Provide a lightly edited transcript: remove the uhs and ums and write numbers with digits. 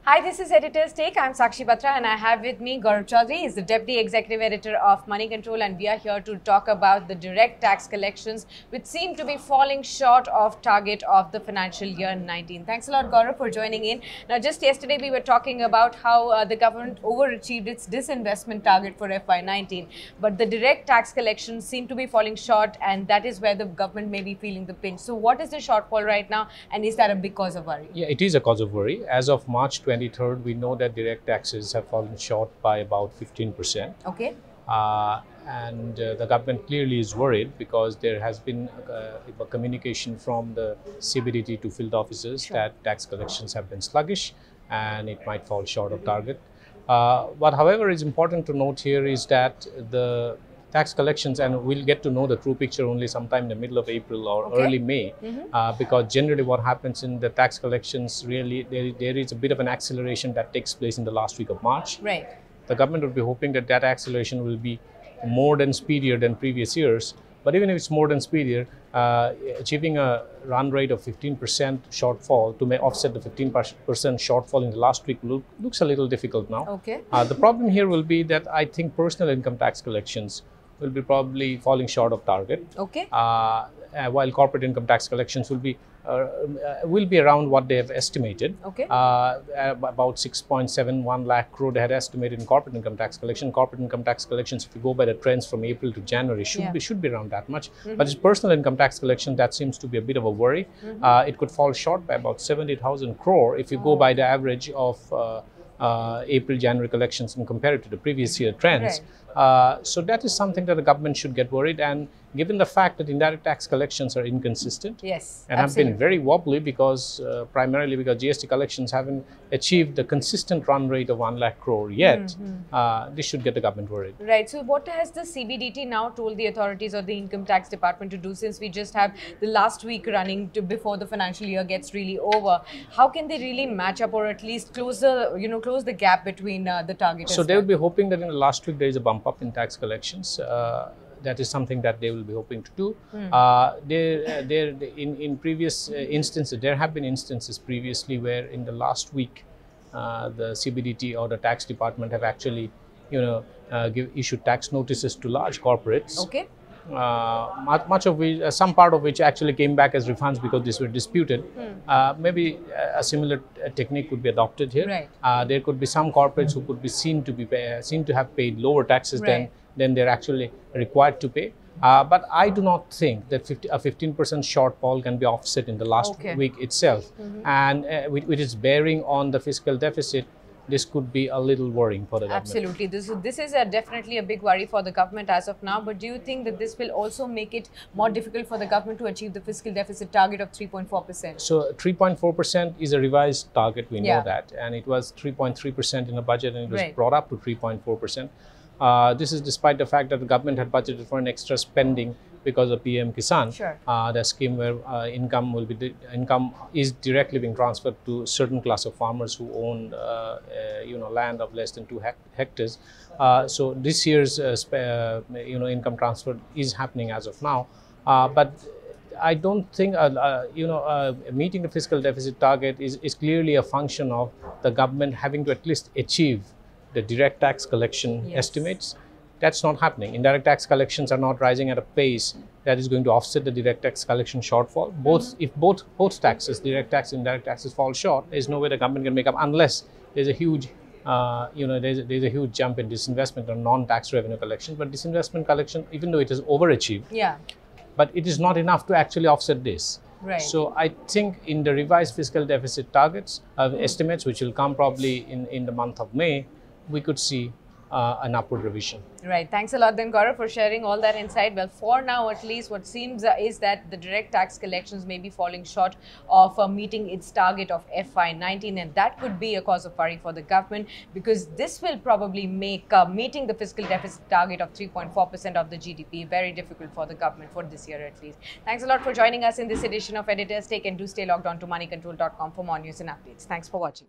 Hi, this is Editor's Take. I'm Sakshi Batra and I have with me Gaurav Chaudhary. He's the Deputy Executive Editor of Moneycontrol, and we are here to talk about the direct tax collections which seem to be falling short of target of the financial year 19. Thanks a lot, Gaurav, for joining in. Now, just yesterday we were talking about how the government overachieved its disinvestment target for FY19, but the direct tax collections seem to be falling short, and that is where the government may be feeling the pinch. So what is the shortfall right now, and is that a big cause of worry? Yeah, it is a cause of worry. As of March 23rd, we know that direct taxes have fallen short by about 15%. Okay. And the government clearly is worried because there has been a communication from the CBDT to field officers that tax collections have been sluggish and it might fall short of target. What, however, is important to note here is that the tax collections, and we'll get to know the true picture only sometime in the middle of April or early May, because generally what happens in the tax collections, really there is a bit of an acceleration that takes place in the last week of March. Right. The government would be hoping that that acceleration will be more than speedier than previous years. But even if it's more than speedier, achieving a run rate of 15% shortfall to offset the 15% shortfall in the last week looks a little difficult now. Okay. The problem here will be that I think personal income tax collections will be probably falling short of target. Okay. While corporate income tax collections will be around what they have estimated. Okay. About 6.71 lakh crore they had estimated in corporate income tax collection. Corporate income tax collections, if you go by the trends from April to January, should be around that much. But it's personal income tax collection that seems to be a bit of a worry. It could fall short by about 70,000 crore if you go by the average of April-January collections and compare it to the previous year trends. So that is something that the government should get worried, and given the fact that indirect tax collections are inconsistent and have been very wobbly because primarily because GST collections haven't achieved the consistent run rate of 1 lakh crore yet, this should get the government worried. Right. So what has the CBDT now told the authorities or the income tax department to do, since we just have the last week running before the financial year gets really over? How can they really match up or at least close the gap between the target? So they will be hoping that in the last week there is a bump up in tax collections. That is something that they will be hoping to do. In previous instances, there have been instances previously where in the last week, the CBDT or the tax department have actually, issued tax notices to large corporates. Okay. Much of which, some part of which actually came back as refunds because these were disputed. Maybe a similar technique could be adopted here. Right. There could be some corporates who could be seen to have paid lower taxes than they're actually required to pay. But I do not think that a 15% shortfall can be offset in the last week itself. And with its bearing on the fiscal deficit, this could be a little worrying for the government. Absolutely. This is definitely a big worry for the government as of now. But do you think that this will also make it more difficult for the government to achieve the fiscal deficit target of 3.4%? So 3.4% is a revised target, we know that. And it was 3.3% in the budget, and it was brought up to 3.4%. This is despite the fact that the government had budgeted for an extra spending because of PM Kisan, the scheme where income is directly being transferred to a certain class of farmers who own land of less than 2 hectares. So this year's income transfer is happening as of now, but I don't think meeting the fiscal deficit target is clearly a function of the government having to at least achieve the direct tax collection estimates. That's not happening. Indirect tax collections are not rising at a pace that is going to offset the direct tax collection shortfall. If both taxes, direct tax and indirect taxes, fall short, there's no way the government can make up unless there's a huge, there's a huge jump in disinvestment or non-tax revenue collection. But disinvestment collection, even though it is overachieved, but it is not enough to actually offset this. Right. So I think in the revised fiscal deficit targets, estimates, which will come probably in the month of May, we could see an upward revision. Right. Thanks a lot then, Gaurav, for sharing all that insight. Well, for now at least, what seems is that the direct tax collections may be falling short of meeting its target of FY19, and that could be a cause of worry for the government, because this will probably make meeting the fiscal deficit target of 3.4% of the GDP very difficult for the government for this year at least. Thanks a lot for joining us in this edition of Editor's Take, and do stay logged on to moneycontrol.com for more news and updates. Thanks for watching.